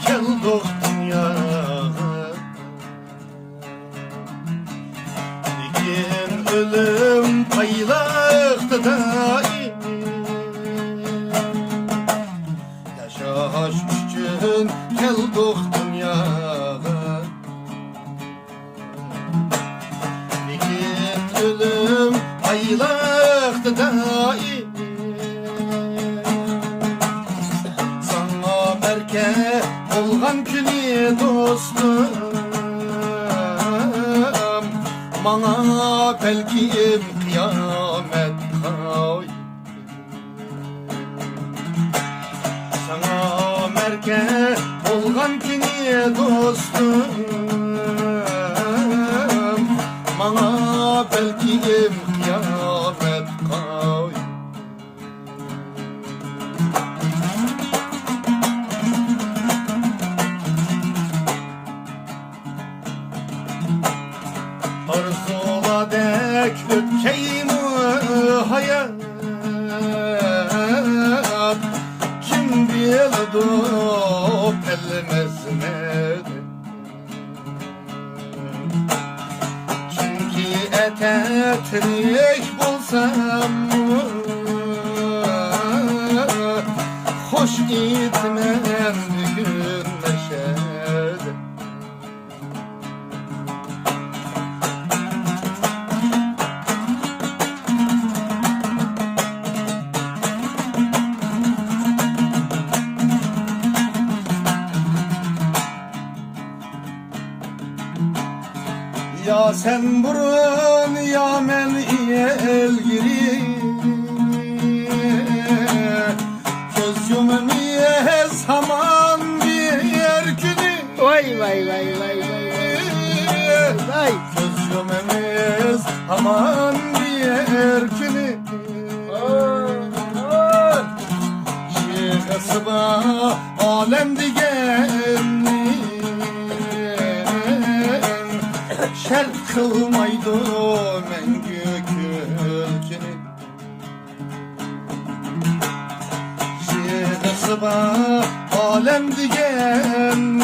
keldik dünyaya. Lekin ölüm paylaktı daim. Yaşaş üçün keldik dünyaya. Lekin ölüm paylaktı daim. Sana merke olgan günü dostum, bana belki kıyamet hay. Sana merke olgan günü dostum, bana belki kıyamet hay. Arzula dek öpkeyim hayat, kim bildi bilmezine. Çünkü etetrik bulsam hoş gitmem bugün neşede. Ya sen burun ya men elgiri, göz yumamiyez haman bir günü. Vay vay vay vay vay vay. Göz yumamiyez haman bir günü. Şehasıba alem digenli, şert kılmaydı mengü külkünü. Şehasıba alem digenli,